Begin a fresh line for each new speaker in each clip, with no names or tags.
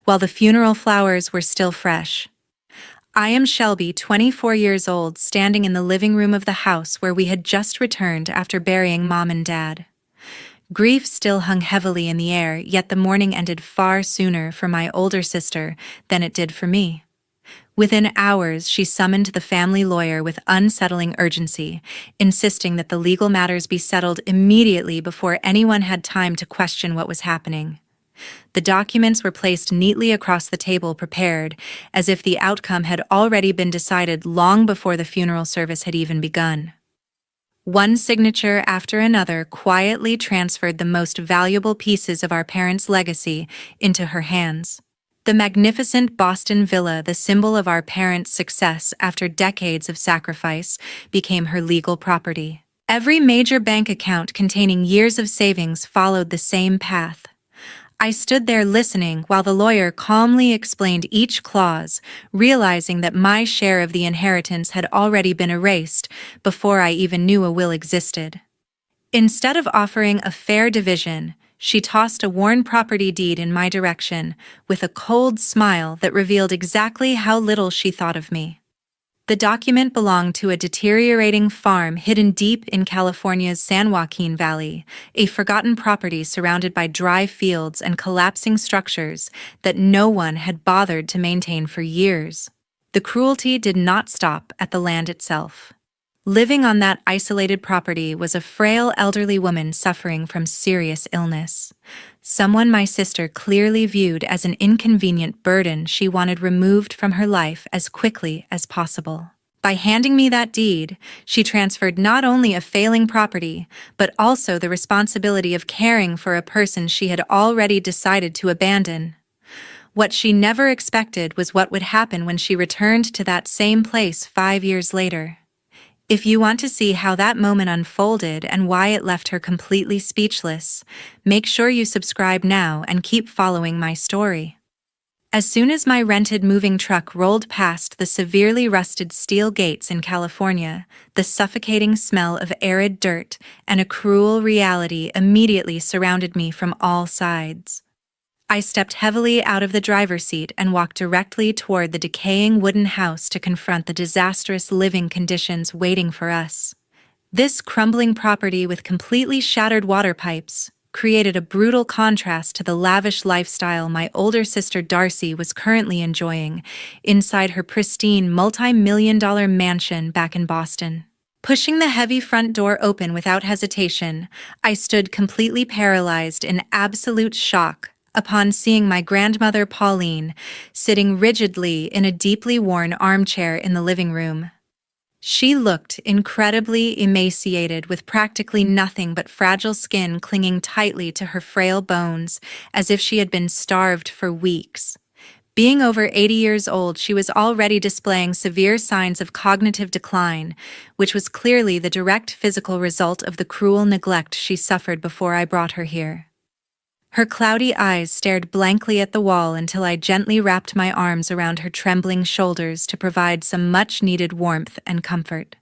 while the funeral flowers were still fresh. I am Shelby, 24 years old, standing in the living room of the house where we had just returned after burying Mom and Dad. Grief still hung heavily in the air, yet the mourning ended far sooner for my older sister than it did for me. Within hours, she summoned the family lawyer with unsettling urgency, insisting that the legal matters be settled immediately before anyone had time to question what was happening. The documents were placed neatly across the table, prepared, as if the outcome had already been decided long before the funeral service had even begun. One signature after another quietly transferred the most valuable pieces of our parents' legacy into her hands. The magnificent Boston villa, the symbol of our parents' success after decades of sacrifice, became her legal property. Every major bank account containing years of savings followed the same path. I stood there listening while the lawyer calmly explained each clause, realizing that my share of the inheritance had already been erased before I even knew a will existed. Instead of offering a fair division, she tossed a worn property deed in my direction with a cold smile that revealed exactly how little she thought of me. The document belonged to a deteriorating farm hidden deep in California's San Joaquin Valley, a forgotten property surrounded by dry fields and collapsing structures that no one had bothered to maintain for years. The cruelty did not stop at the land itself. Living on that isolated property was a frail elderly woman suffering from serious illness. Someone my sister clearly viewed as an inconvenient burden she wanted removed from her life as quickly as possible. By handing me that deed, she transferred not only a failing property, but also the responsibility of caring for a person she had already decided to abandon. What she never expected was what would happen when she returned to that same place 5 years later. If you want to see how that moment unfolded and why it left her completely speechless, make sure you subscribe now and keep following my story. As soon as my rented moving truck rolled past the severely rusted steel gates in California, the suffocating smell of arid dirt and a cruel reality immediately surrounded me from all sides. I stepped heavily out of the driver's seat and walked directly toward the decaying wooden house to confront the disastrous living conditions waiting for us. This crumbling property with completely shattered water pipes created a brutal contrast to the lavish lifestyle my older sister Darcy was currently enjoying inside her pristine multi-million-dollar mansion back in Boston. Pushing the heavy front door open without hesitation, I stood completely paralyzed in absolute shock upon seeing my grandmother Pauline sitting rigidly in a deeply worn armchair in the living room. She looked incredibly emaciated, with practically nothing but fragile skin clinging tightly to her frail bones, as if she had been starved for weeks. Being over 80 years old, she was already displaying severe signs of cognitive decline, which was clearly the direct physical result of the cruel neglect she suffered before I brought her here. Her cloudy eyes stared blankly at the wall until I gently wrapped my arms around her trembling shoulders to provide some much-needed warmth and comfort.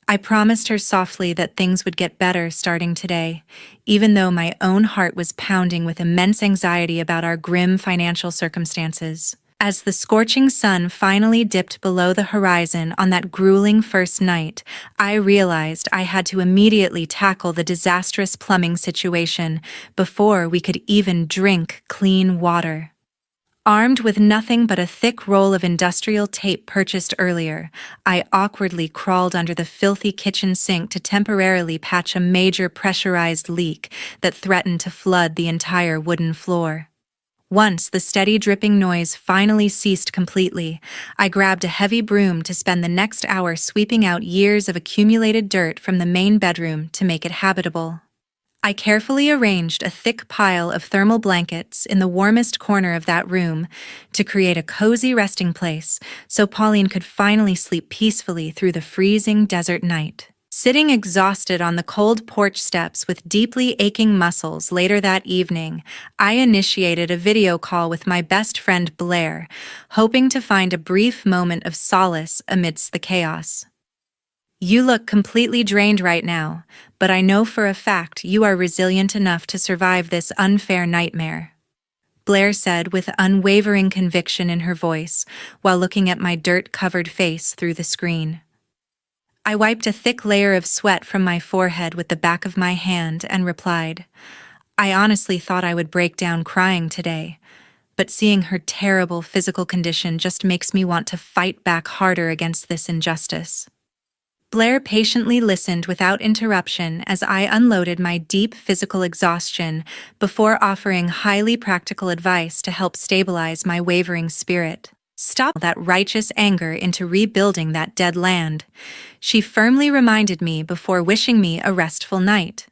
I promised her softly that things would get better starting today, even though my own heart was pounding with immense anxiety about our grim financial circumstances. As the scorching sun finally dipped below the horizon on that grueling first night, I realized I had to immediately tackle the disastrous plumbing situation before we could even drink clean water. Armed with nothing but a thick roll of industrial tape purchased earlier, I awkwardly crawled under the filthy kitchen sink to temporarily patch a major pressurized leak that threatened to flood the entire wooden floor. Once the steady dripping noise finally ceased completely, I grabbed a heavy broom to spend the next hour sweeping out years of accumulated dirt from the main bedroom to make it habitable. I carefully arranged a thick pile of thermal blankets in the warmest corner of that room to create a cozy resting place so Pauline could finally sleep peacefully through the freezing desert night. Sitting exhausted on the cold porch steps with deeply aching muscles later that evening, I initiated a video call with my best friend Blair, hoping to find a brief moment of solace amidst the chaos. "You look completely drained right now, but I know for a fact you are resilient enough to survive this unfair nightmare," Blair said with unwavering conviction in her voice, while looking at my dirt-covered face through the screen. I wiped a thick layer of sweat from my forehead with the back of my hand and replied, I honestly thought I would break down crying today, but seeing her terrible physical condition just makes me want to fight back harder against this injustice. Blair patiently listened without interruption as I unloaded my deep physical exhaustion before offering highly practical advice to help stabilize my wavering spirit. Stop that righteous anger into rebuilding that dead land, she firmly reminded me before wishing me a restful night.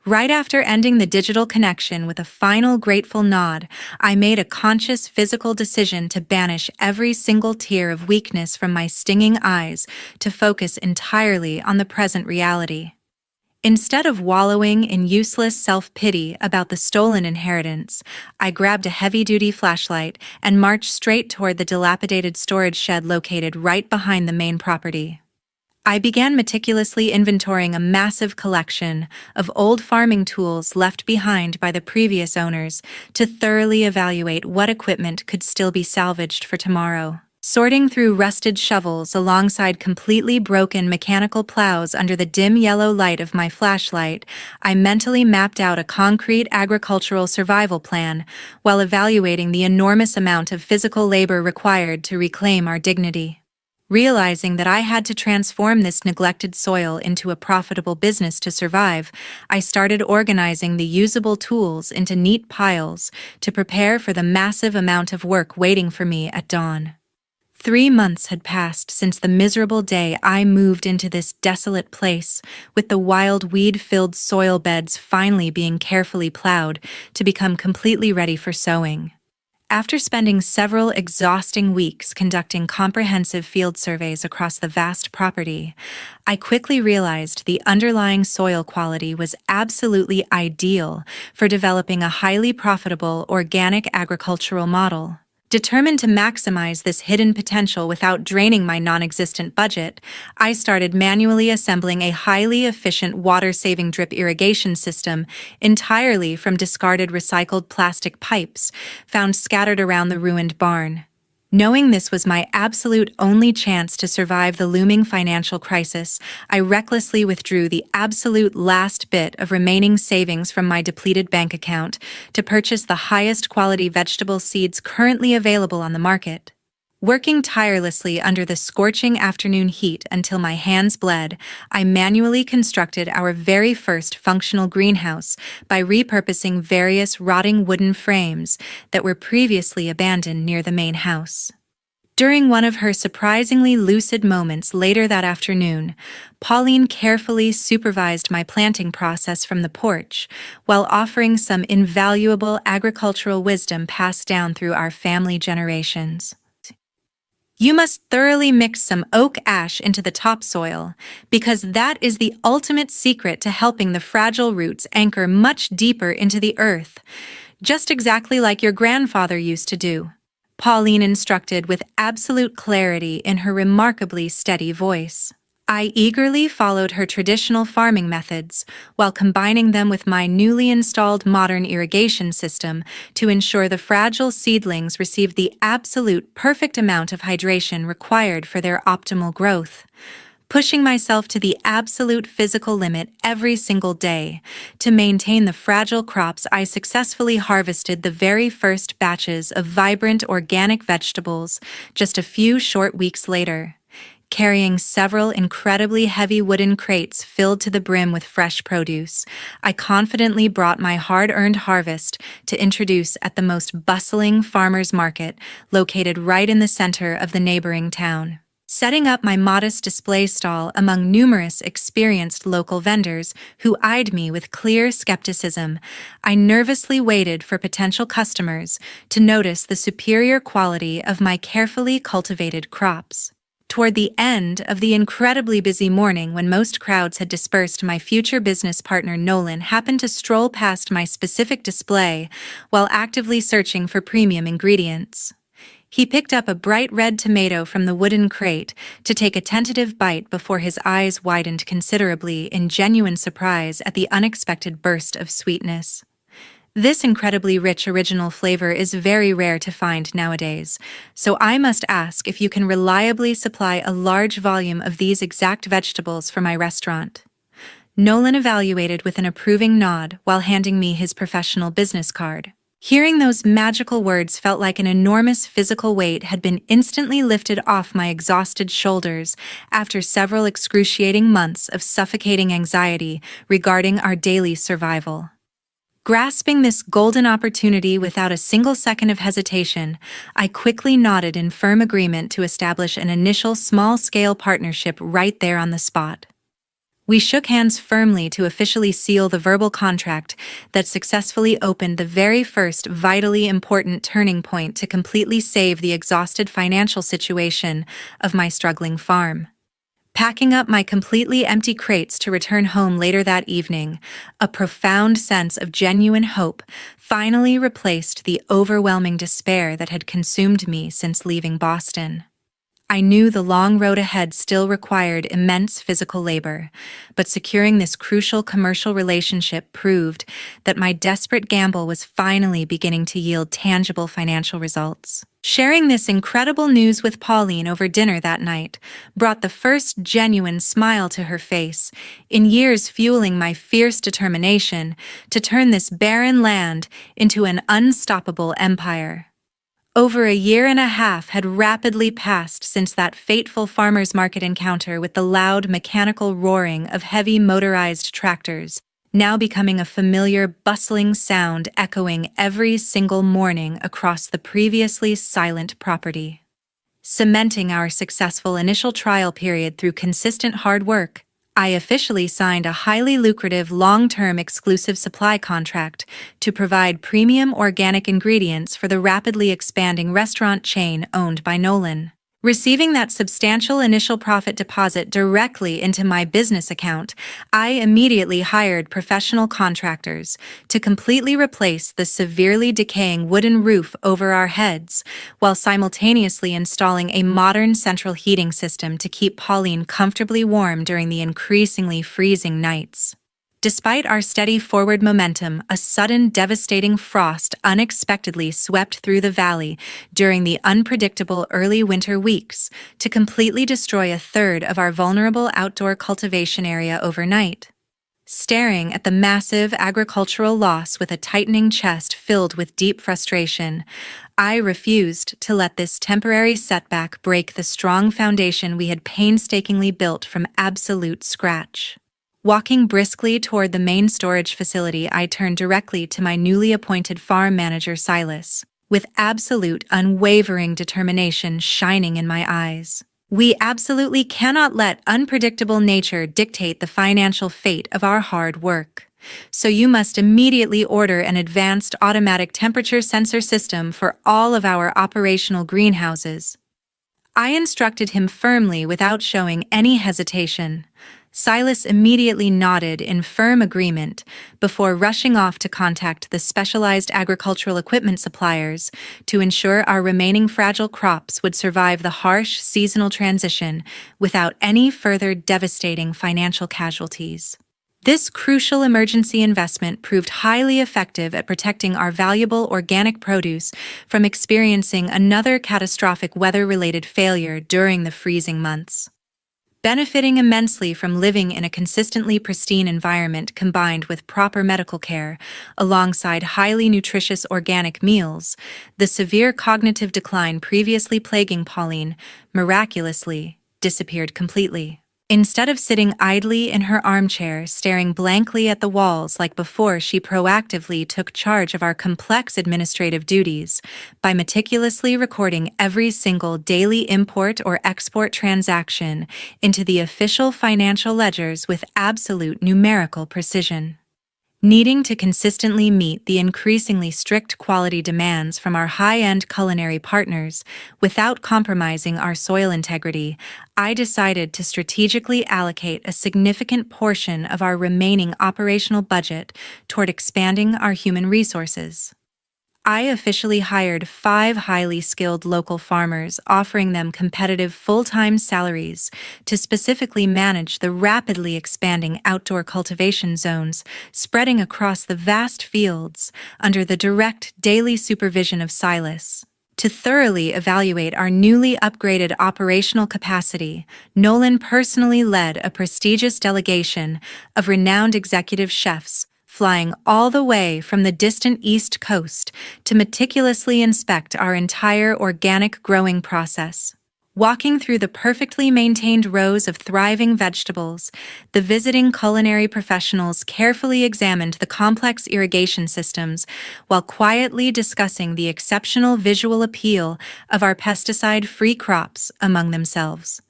Right after ending the digital connection with a final grateful nod, I made a conscious physical decision to banish every single tear of weakness from my stinging eyes to focus entirely on the present reality. Instead of wallowing in useless self-pity about the stolen inheritance, I grabbed a heavy-duty flashlight and marched straight toward the dilapidated storage shed located right behind the main property. I began meticulously inventorying a massive collection of old farming tools left behind by the previous owners to thoroughly evaluate what equipment could still be salvaged for tomorrow. Sorting through rusted shovels alongside completely broken mechanical plows under the dim yellow light of my flashlight, I mentally mapped out a concrete agricultural survival plan while evaluating the enormous amount of physical labor required to reclaim our dignity. Realizing that I had to transform this neglected soil into a profitable business to survive, I started organizing the usable tools into neat piles to prepare for the massive amount of work waiting for me at dawn. 3 months had passed since the miserable day I moved into this desolate place, with the wild weed-filled soil beds finally being carefully plowed to become completely ready for sowing. After spending several exhausting weeks conducting comprehensive field surveys across the vast property, I quickly realized the underlying soil quality was absolutely ideal for developing a highly profitable organic agricultural model. Determined to maximize this hidden potential without draining my non-existent budget, I started manually assembling a highly efficient water-saving drip irrigation system entirely from discarded recycled plastic pipes found scattered around the ruined barn. Knowing this was my absolute only chance to survive the looming financial crisis, I recklessly withdrew the absolute last bit of remaining savings from my depleted bank account to purchase the highest quality vegetable seeds currently available on the market. Working tirelessly under the scorching afternoon heat until my hands bled, I manually constructed our very first functional greenhouse by repurposing various rotting wooden frames that were previously abandoned near the main house. During one of her surprisingly lucid moments later that afternoon, Pauline carefully supervised my planting process from the porch, while offering some invaluable agricultural wisdom passed down through our family generations. You must thoroughly mix some oak ash into the topsoil, because that is the ultimate secret to helping the fragile roots anchor much deeper into the earth, just exactly like your grandfather used to do, Pauline instructed with absolute clarity in her remarkably steady voice. I eagerly followed her traditional farming methods while combining them with my newly installed modern irrigation system to ensure the fragile seedlings received the absolute perfect amount of hydration required for their optimal growth. Pushing myself to the absolute physical limit every single day to maintain the fragile crops, I successfully harvested the very first batches of vibrant organic vegetables just a few short weeks later. Carrying several incredibly heavy wooden crates filled to the brim with fresh produce, I confidently brought my hard-earned harvest to introduce at the most bustling farmers' market located right in the center of the neighboring town. Setting up my modest display stall among numerous experienced local vendors who eyed me with clear skepticism, I nervously waited for potential customers to notice the superior quality of my carefully cultivated crops. Toward the end of the incredibly busy morning, when most crowds had dispersed, my future business partner Nolan happened to stroll past my specific display while actively searching for premium ingredients. He picked up a bright red tomato from the wooden crate to take a tentative bite before his eyes widened considerably in genuine surprise at the unexpected burst of sweetness. This incredibly rich original flavor is very rare to find nowadays, so I must ask if you can reliably supply a large volume of these exact vegetables for my restaurant. Nolan evaluated with an approving nod while handing me his professional business card. Hearing those magical words felt like an enormous physical weight had been instantly lifted off my exhausted shoulders after several excruciating months of suffocating anxiety regarding our daily survival. Grasping this golden opportunity without a single second of hesitation, I quickly nodded in firm agreement to establish an initial small-scale partnership right there on the spot. We shook hands firmly to officially seal the verbal contract that successfully opened the very first vitally important turning point to completely save the exhausted financial situation of my struggling farm. Packing up my completely empty crates to return home later that evening, a profound sense of genuine hope finally replaced the overwhelming despair that had consumed me since leaving Boston. I knew the long road ahead still required immense physical labor, but securing this crucial commercial relationship proved that my desperate gamble was finally beginning to yield tangible financial results. Sharing this incredible news with Pauline over dinner that night brought the first genuine smile to her face, in years fueling my fierce determination to turn this barren land into an unstoppable empire. Over a year and a half had rapidly passed since that fateful farmers' market encounter with the loud mechanical roaring of heavy motorized tractors, now becoming a familiar bustling sound echoing every single morning across the previously silent property. Cementing our successful initial trial period through consistent hard work, I officially signed a highly lucrative long-term exclusive supply contract to provide premium organic ingredients for the rapidly expanding restaurant chain owned by Nolan. Receiving that substantial initial profit deposit directly into my business account, I immediately hired professional contractors to completely replace the severely decaying wooden roof over our heads, while simultaneously installing a modern central heating system to keep Pauline comfortably warm during the increasingly freezing nights. Despite our steady forward momentum, a sudden devastating frost unexpectedly swept through the valley during the unpredictable early winter weeks to completely destroy a third of our vulnerable outdoor cultivation area overnight. Staring at the massive agricultural loss with a tightening chest filled with deep frustration, I refused to let this temporary setback break the strong foundation we had painstakingly built from absolute scratch. Walking briskly toward the main storage facility, I turned directly to my newly appointed farm manager, Silas, with absolute unwavering determination shining in my eyes. We absolutely cannot let unpredictable nature dictate the financial fate of our hard work. So you must immediately order an advanced automatic temperature sensor system for all of our operational greenhouses. I instructed him firmly without showing any hesitation. Silas immediately nodded in firm agreement before rushing off to contact the specialized agricultural equipment suppliers to ensure our remaining fragile crops would survive the harsh seasonal transition without any further devastating financial casualties. This crucial emergency investment proved highly effective at protecting our valuable organic produce from experiencing another catastrophic weather-related failure during the freezing months. Benefiting immensely from living in a consistently pristine environment combined with proper medical care, alongside highly nutritious organic meals, the severe cognitive decline previously plaguing Pauline miraculously disappeared completely. Instead of sitting idly in her armchair staring blankly at the walls like before, she proactively took charge of our complex administrative duties by meticulously recording every single daily import or export transaction into the official financial ledgers with absolute numerical precision. Needing to consistently meet the increasingly strict quality demands from our high-end culinary partners without compromising our soil integrity, I decided to strategically allocate a significant portion of our remaining operational budget toward expanding our human resources. I officially hired 5 highly skilled local farmers, offering them competitive full-time salaries to specifically manage the rapidly expanding outdoor cultivation zones spreading across the vast fields under the direct daily supervision of Silas. To thoroughly evaluate our newly upgraded operational capacity, Nolan personally led a prestigious delegation of renowned executive chefs, flying all the way from the distant East Coast to meticulously inspect our entire organic growing process. Walking through the perfectly maintained rows of thriving vegetables, the visiting culinary professionals carefully examined the complex irrigation systems while quietly discussing the exceptional visual appeal of our pesticide-free crops among themselves.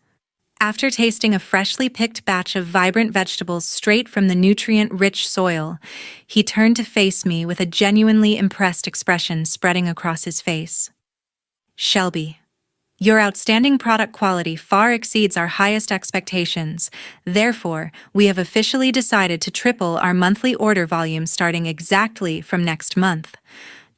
After tasting a freshly picked batch of vibrant vegetables straight from the nutrient-rich soil, he turned to face me with a genuinely impressed expression spreading across his face. "Shelby, your outstanding product quality far exceeds our highest expectations. Therefore, we have officially decided to triple our monthly order volume starting exactly from next month,"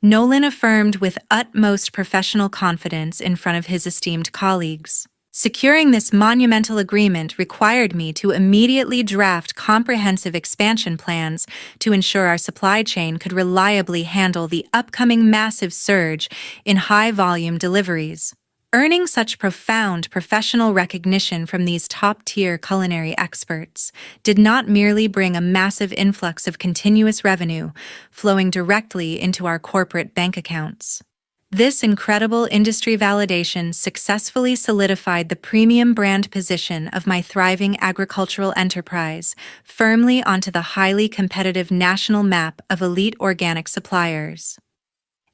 Nolan affirmed with utmost professional confidence in front of his esteemed colleagues. Securing this monumental agreement required me to immediately draft comprehensive expansion plans to ensure our supply chain could reliably handle the upcoming massive surge in high-volume deliveries. Earning such profound professional recognition from these top-tier culinary experts did not merely bring a massive influx of continuous revenue flowing directly into our corporate bank accounts. This incredible industry validation successfully solidified the premium brand position of my thriving agricultural enterprise firmly onto the highly competitive national map of elite organic suppliers.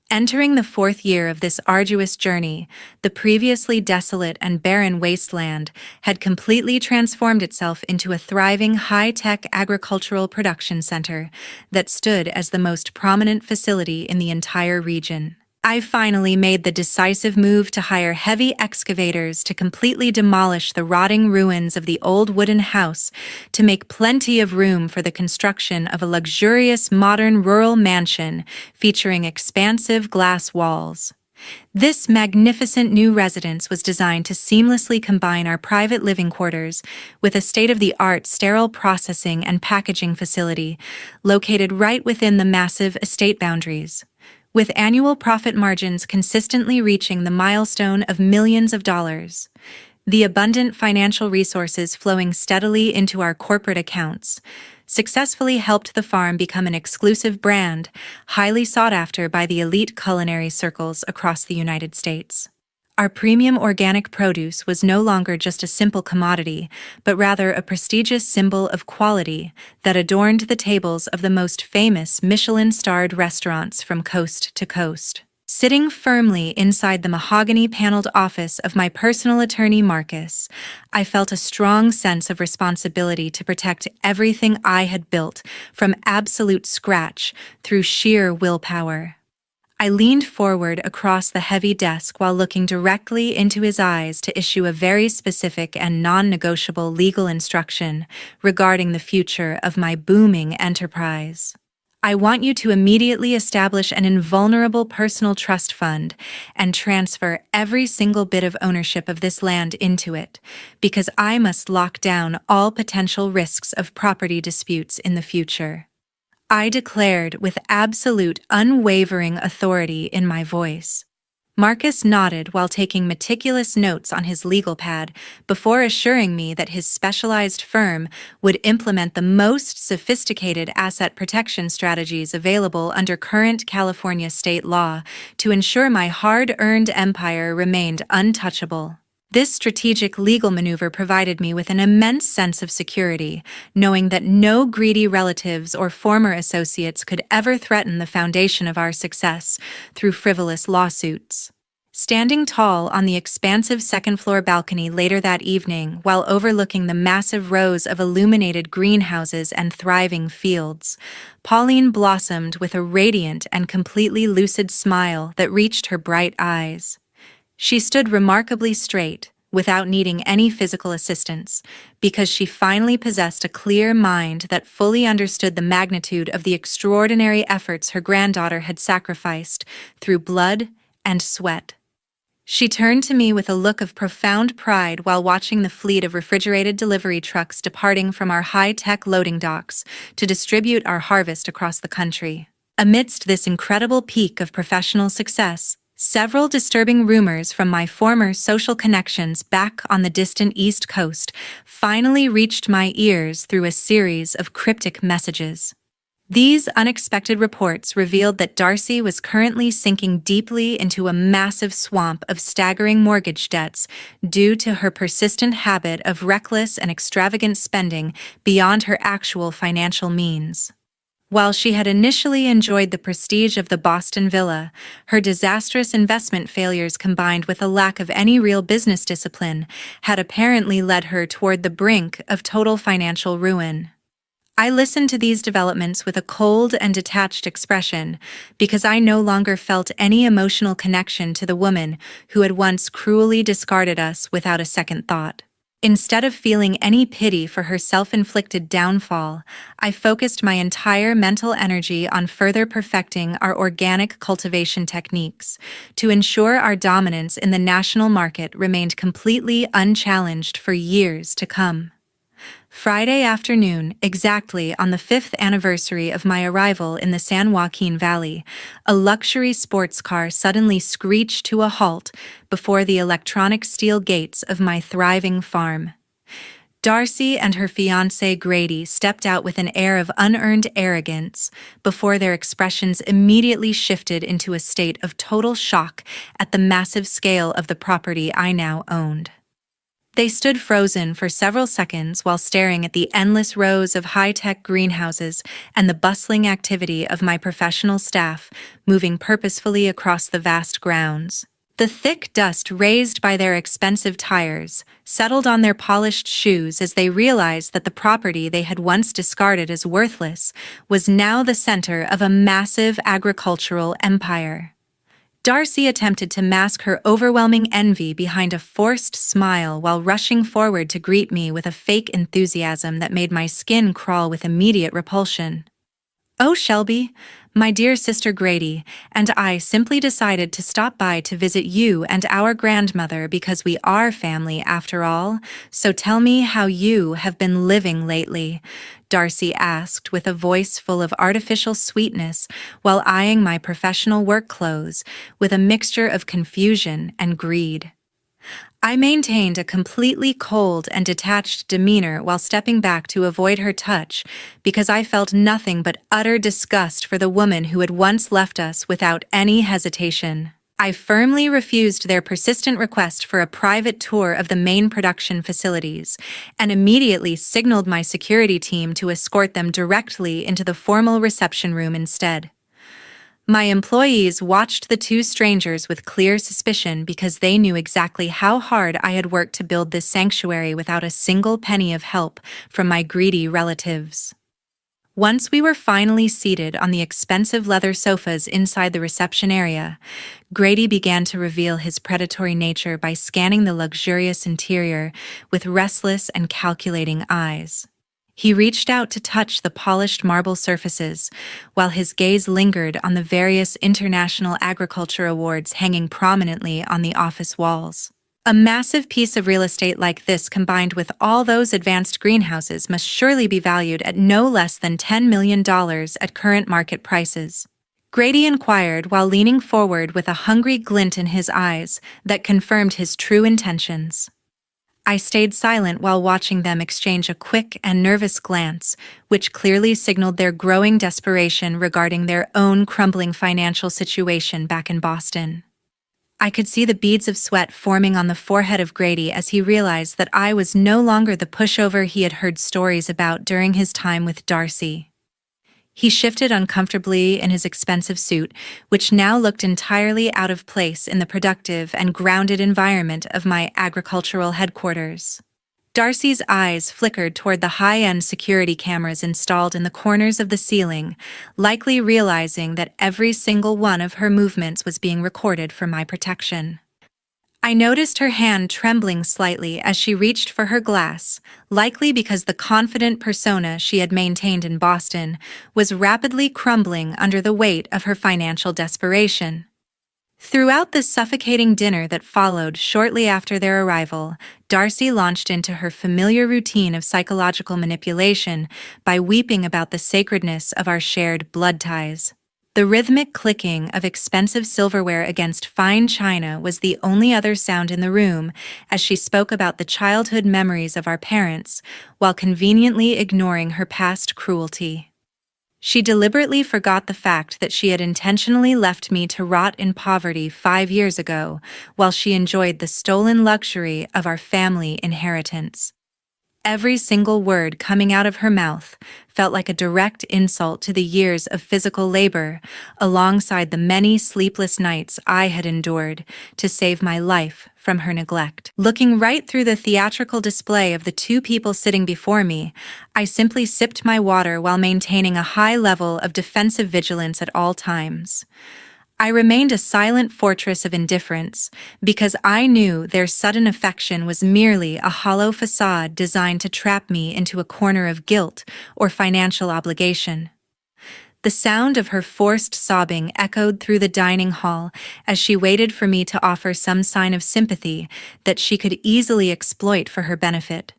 Entering the 4th year of this arduous journey, the previously desolate and barren wasteland had completely transformed itself into a thriving high-tech agricultural production center that stood as the most prominent facility in the entire region. I finally made the decisive move to hire heavy excavators to completely demolish the rotting ruins of the old wooden house to make plenty of room for the construction of a luxurious modern rural mansion featuring expansive glass walls. This magnificent new residence was designed to seamlessly combine our private living quarters with a state-of-the-art sterile processing and packaging facility located right within the massive estate boundaries. With annual profit margins consistently reaching the milestone of millions of dollars, the abundant financial resources flowing steadily into our corporate accounts successfully helped the farm become an exclusive brand, highly sought after by the elite culinary circles across the United States. Our premium organic produce was no longer just a simple commodity, but rather a prestigious symbol of quality that adorned the tables of the most famous Michelin-starred restaurants from coast to coast. Sitting firmly inside the mahogany-paneled office of my personal attorney Marcus, I felt a strong sense of responsibility to protect everything I had built from absolute scratch through sheer willpower. I leaned forward across the heavy desk while looking directly into his eyes to issue a very specific and non-negotiable legal instruction regarding the future of my booming enterprise. I want you to immediately establish an invulnerable personal trust fund and transfer every single bit of ownership of this land into it, because I must lock down all potential risks of property disputes in the future. I declared with absolute, unwavering authority in my voice. Marcus nodded while taking meticulous notes on his legal pad before assuring me that his specialized firm would implement the most sophisticated asset protection strategies available under current California state law to ensure my hard-earned empire remained untouchable. This strategic legal maneuver provided me with an immense sense of security, knowing that no greedy relatives or former associates could ever threaten the foundation of our success through frivolous lawsuits. Standing tall on the expansive second-floor balcony later that evening while overlooking the massive rows of illuminated greenhouses and thriving fields, Pauline blossomed with a radiant and completely lucid smile that reached her bright eyes. She stood remarkably straight, without needing any physical assistance, because she finally possessed a clear mind that fully understood the magnitude of the extraordinary efforts her granddaughter had sacrificed through blood and sweat. She turned to me with a look of profound pride while watching the fleet of refrigerated delivery trucks departing from our high-tech loading docks to distribute our harvest across the country. Amidst this incredible peak of professional success, several disturbing rumors from my former social connections back on the distant East Coast finally reached my ears through a series of cryptic messages. These unexpected reports revealed that Darcy was currently sinking deeply into a massive swamp of staggering mortgage debts due to her persistent habit of reckless and extravagant spending beyond her actual financial means. While she had initially enjoyed the prestige of the Boston villa, her disastrous investment failures combined with a lack of any real business discipline had apparently led her toward the brink of total financial ruin. I listened to these developments with a cold and detached expression because I no longer felt any emotional connection to the woman who had once cruelly discarded us without a second thought. Instead of feeling any pity for her self-inflicted downfall, I focused my entire mental energy on further perfecting our organic cultivation techniques to ensure our dominance in the national market remained completely unchallenged for years to come. Friday afternoon, exactly on the 5th anniversary of my arrival in the San Joaquin Valley, a luxury sports car suddenly screeched to a halt before the electronic steel gates of my thriving farm. Darcy and her fiancé Grady stepped out with an air of unearned arrogance before their expressions immediately shifted into a state of total shock at the massive scale of the property I now owned. They stood frozen for several seconds while staring at the endless rows of high-tech greenhouses and the bustling activity of my professional staff moving purposefully across the vast grounds. The thick dust raised by their expensive tires settled on their polished shoes as they realized that the property they had once discarded as worthless was now the center of a massive agricultural empire. Darcy attempted to mask her overwhelming envy behind a forced smile while rushing forward to greet me with a fake enthusiasm that made my skin crawl with immediate repulsion. "Oh, Shelby, my dear sister Grady and I simply decided to stop by to visit you and our grandmother because we are family after all, so tell me how you have been living lately," Darcy asked with a voice full of artificial sweetness while eyeing my professional work clothes with a mixture of confusion and greed. I maintained a completely cold and detached demeanor while stepping back to avoid her touch because I felt nothing but utter disgust for the woman who had once left us without any hesitation. I firmly refused their persistent request for a private tour of the main production facilities and immediately signaled my security team to escort them directly into the formal reception room instead. My employees watched the two strangers with clear suspicion because they knew exactly how hard I had worked to build this sanctuary without a single penny of help from my greedy relatives. Once we were finally seated on the expensive leather sofas inside the reception area, Grady began to reveal his predatory nature by scanning the luxurious interior with restless and calculating eyes. He reached out to touch the polished marble surfaces, while his gaze lingered on the various international agriculture awards hanging prominently on the office walls. A massive piece of real estate like this combined with all those advanced greenhouses must surely be valued at no less than $10 million at current market prices. Grady inquired while leaning forward with a hungry glint in his eyes that confirmed his true intentions. I stayed silent while watching them exchange a quick and nervous glance, which clearly signaled their growing desperation regarding their own crumbling financial situation back in Boston. I could see the beads of sweat forming on the forehead of Grady as he realized that I was no longer the pushover he had heard stories about during his time with Darcy. He shifted uncomfortably in his expensive suit, which now looked entirely out of place in the productive and grounded environment of my agricultural headquarters. Darcy's eyes flickered toward the high-end security cameras installed in the corners of the ceiling, likely realizing that every single one of her movements was being recorded for my protection. I noticed her hand trembling slightly as she reached for her glass, likely because the confident persona she had maintained in Boston was rapidly crumbling under the weight of her financial desperation. Throughout the suffocating dinner that followed shortly after their arrival, Darcy launched into her familiar routine of psychological manipulation by weeping about the sacredness of our shared blood ties. The rhythmic clicking of expensive silverware against fine china was the only other sound in the room as she spoke about the childhood memories of our parents, while conveniently ignoring her past cruelty. She deliberately forgot the fact that she had intentionally left me to rot in poverty 5 years ago, while she enjoyed the stolen luxury of our family inheritance. Every single word coming out of her mouth felt like a direct insult to the years of physical labor, alongside the many sleepless nights I had endured to save my life from her neglect. Looking right through the theatrical display of the two people sitting before me, I simply sipped my water while maintaining a high level of defensive vigilance at all times. I remained a silent fortress of indifference because I knew their sudden affection was merely a hollow facade designed to trap me into a corner of guilt or financial obligation. The sound of her forced sobbing echoed through the dining hall as she waited for me to offer some sign of sympathy that she could easily exploit for her benefit.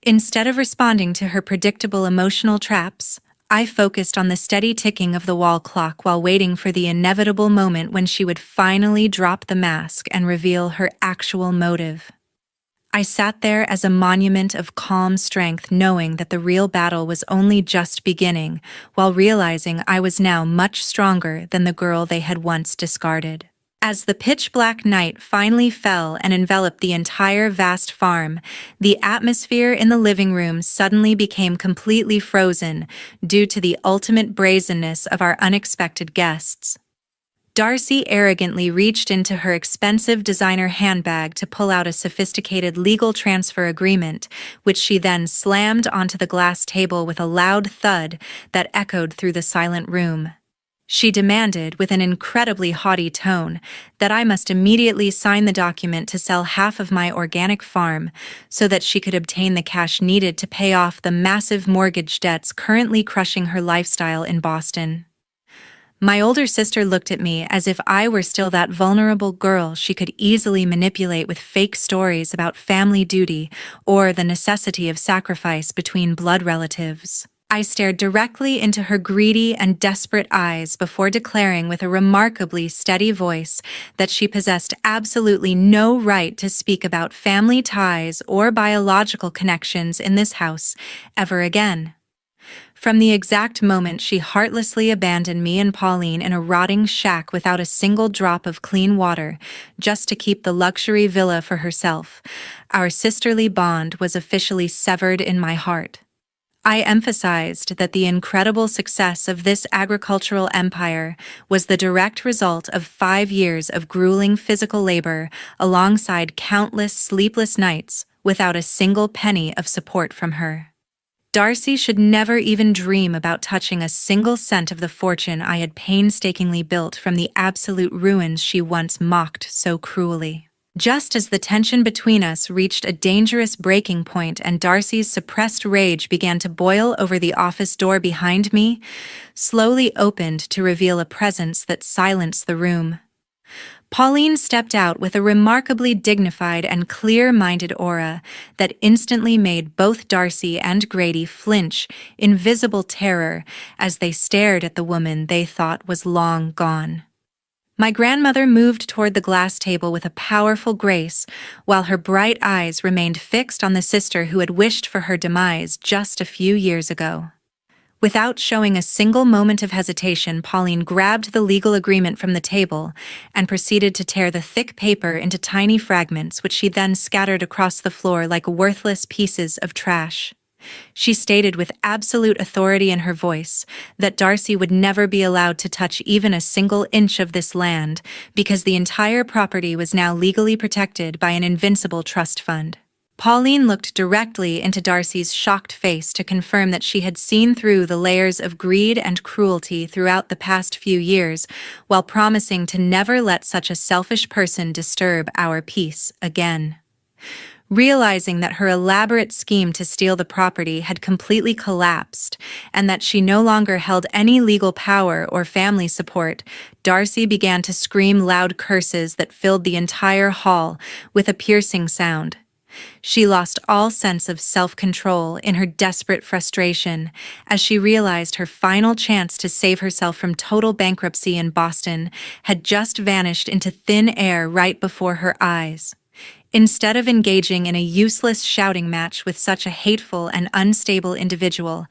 Instead of responding to her predictable emotional traps, I focused on the steady ticking of the wall clock while waiting for the inevitable moment when she would finally drop the mask and reveal her actual motive. I sat there as a monument of calm strength, knowing that the real battle was only just beginning, while realizing I was now much stronger than the girl they had once discarded. As the pitch-black night finally fell and enveloped the entire vast farm, the atmosphere in the living room suddenly became completely frozen due to the ultimate brazenness of our unexpected guests. Darcy arrogantly reached into her expensive designer handbag to pull out a sophisticated legal transfer agreement, which she then slammed onto the glass table with a loud thud that echoed through the silent room. She demanded, with an incredibly haughty tone, that I must immediately sign the document to sell half of my organic farm so that she could obtain the cash needed to pay off the massive mortgage debts currently crushing her lifestyle in Boston. My older sister looked at me as if I were still that vulnerable girl she could easily manipulate with fake stories about family duty or the necessity of sacrifice between blood relatives. I stared directly into her greedy and desperate eyes before declaring with a remarkably steady voice that she possessed absolutely no right to speak about family ties or biological connections in this house ever again. From the exact moment she heartlessly abandoned me and Pauline in a rotting shack without a single drop of clean water, just to keep the luxury villa for herself, our sisterly bond was officially severed in my heart. I emphasized that the incredible success of this agricultural empire was the direct result of 5 years of grueling physical labor alongside countless sleepless nights without a single penny of support from her. Darcy should never even dream about touching a single cent of the fortune I had painstakingly built from the absolute ruins she once mocked so cruelly. Just as the tension between us reached a dangerous breaking point and Darcy's suppressed rage began to boil over, the office door behind me slowly opened to reveal a presence that silenced the room. Pauline stepped out with a remarkably dignified and clear-minded aura that instantly made both Darcy and Grady flinch in visible terror as they stared at the woman they thought was long gone. My grandmother moved toward the glass table with a powerful grace, while her bright eyes remained fixed on the sister who had wished for her demise just a few years ago. Without showing a single moment of hesitation, Pauline grabbed the legal agreement from the table and proceeded to tear the thick paper into tiny fragments, which she then scattered across the floor like worthless pieces of trash. She stated with absolute authority in her voice that Darcy would never be allowed to touch even a single inch of this land because the entire property was now legally protected by an invincible trust fund. Pauline looked directly into Darcy's shocked face to confirm that she had seen through the layers of greed and cruelty throughout the past few years, while promising to never let such a selfish person disturb our peace again. Realizing that her elaborate scheme to steal the property had completely collapsed, and that she no longer held any legal power or family support, Darcy began to scream loud curses that filled the entire hall with a piercing sound. She lost all sense of self-control in her desperate frustration as she realized her final chance to save herself from total bankruptcy in Boston had just vanished into thin air right before her eyes. Instead of engaging in a useless shouting match with such a hateful and unstable individual,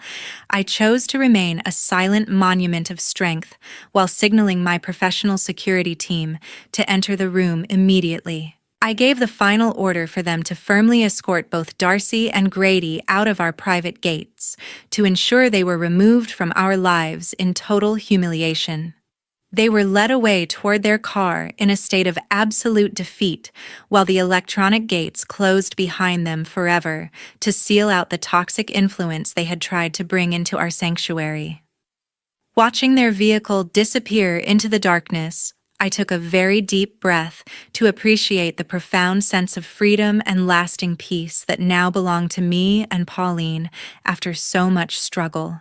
I chose to remain a silent monument of strength while signaling my professional security team to enter the room immediately. I gave the final order for them to firmly escort both Darcy and Grady out of our private gates, to ensure they were removed from our lives in total humiliation. They were led away toward their car in a state of absolute defeat, while the electronic gates closed behind them forever to seal out the toxic influence they had tried to bring into our sanctuary. Watching their vehicle disappear into the darkness, I took a very deep breath to appreciate the profound sense of freedom and lasting peace that now belonged to me and Pauline after so much struggle.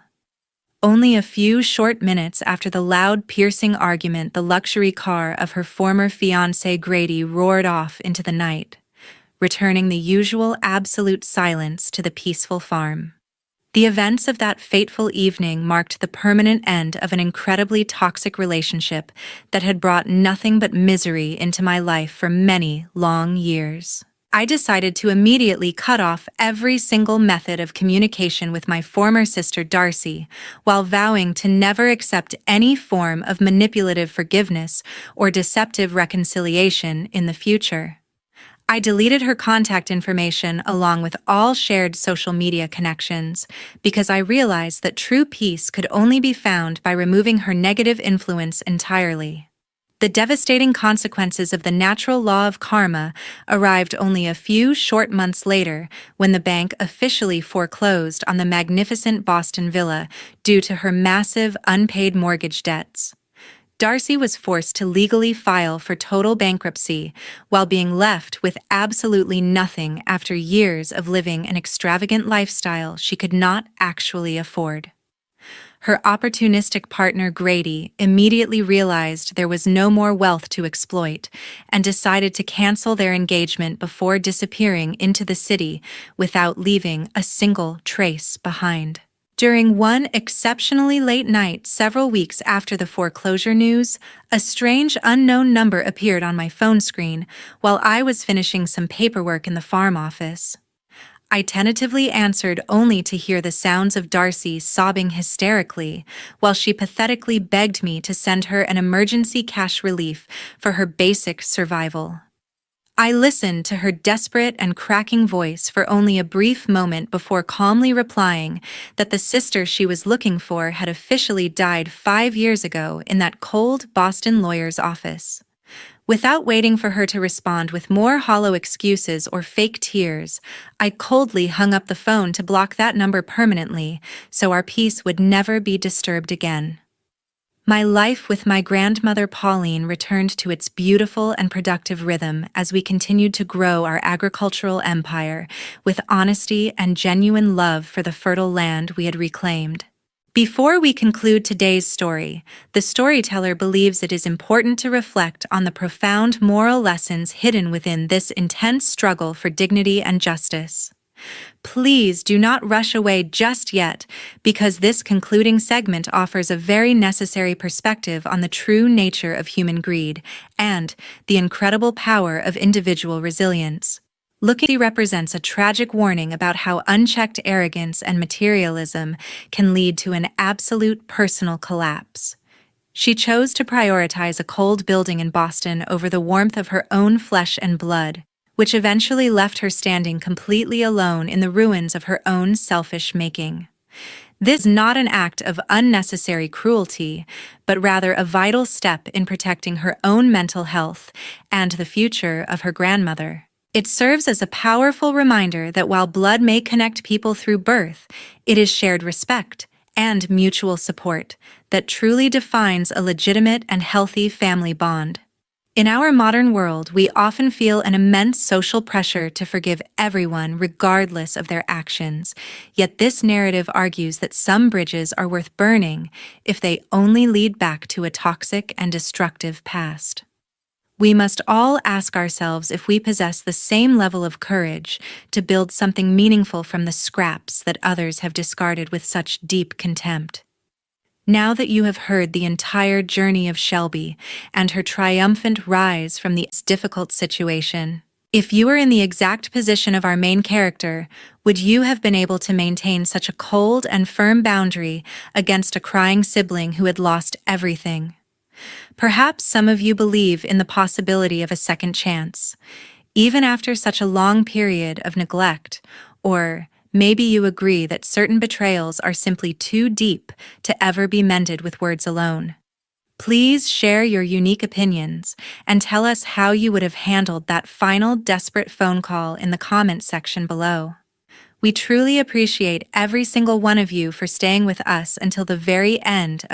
Only a few short minutes after the loud, piercing argument, the luxury car of her former fiancé Grady roared off into the night, returning the usual absolute silence to the peaceful farm. The events of that fateful evening marked the permanent end of an incredibly toxic relationship that had brought nothing but misery into my life for many long years. I decided to immediately cut off every single method of communication with my former sister Darcy, while vowing to never accept any form of manipulative forgiveness or deceptive reconciliation in the future. I deleted her contact information along with all shared social media connections because I realized that true peace could only be found by removing her negative influence entirely. The devastating consequences of the natural law of karma arrived only a few short months later when the bank officially foreclosed on the magnificent Boston villa due to her massive unpaid mortgage debts. Darcy was forced to legally file for total bankruptcy while being left with absolutely nothing after years of living an extravagant lifestyle she could not actually afford. Her opportunistic partner Grady immediately realized there was no more wealth to exploit and decided to cancel their engagement before disappearing into the city without leaving a single trace behind. During one exceptionally late night several weeks after the foreclosure news, a strange unknown number appeared on my phone screen while I was finishing some paperwork in the farm office. I tentatively answered only to hear the sounds of Darcy sobbing hysterically while she pathetically begged me to send her an emergency cash relief for her basic survival. I listened to her desperate and cracking voice for only a brief moment before calmly replying that the sister she was looking for had officially died 5 years ago in that cold Boston lawyer's office. Without waiting for her to respond with more hollow excuses or fake tears, I coldly hung up the phone to block that number permanently so our peace would never be disturbed again. My life with my grandmother Pauline returned to its beautiful and productive rhythm as we continued to grow our agricultural empire with honesty and genuine love for the fertile land we had reclaimed. Before we conclude today's story, the storyteller believes it is important to reflect on the profound moral lessons hidden within this intense struggle for dignity and justice. Please do not rush away just yet, because this concluding segment offers a very necessary perspective on the true nature of human greed and the incredible power of individual resilience. Looking represents a tragic warning about how unchecked arrogance and materialism can lead to an absolute personal collapse. She chose to prioritize a cold building in Boston over the warmth of her own flesh and blood, which eventually left her standing completely alone in the ruins of her own selfish making. This is not an act of unnecessary cruelty, but rather a vital step in protecting her own mental health and the future of her grandmother. It serves as a powerful reminder that while blood may connect people through birth, it is shared respect and mutual support that truly defines a legitimate and healthy family bond. In our modern world, we often feel an immense social pressure to forgive everyone regardless of their actions, yet this narrative argues that some bridges are worth burning if they only lead back to a toxic and destructive past. We must all ask ourselves if we possess the same level of courage to build something meaningful from the scraps that others have discarded with such deep contempt. Now that you have heard the entire journey of Shelby and her triumphant rise from this difficult situation, if you were in the exact position of our main character, would you have been able to maintain such a cold and firm boundary against a crying sibling who had lost everything? Perhaps some of you believe in the possibility of a second chance, even after such a long period of neglect, or maybe you agree that certain betrayals are simply too deep to ever be mended with words alone. Please share your unique opinions and tell us how you would have handled that final desperate phone call in the comments section below. We truly appreciate every single one of you for staying with us until the very end of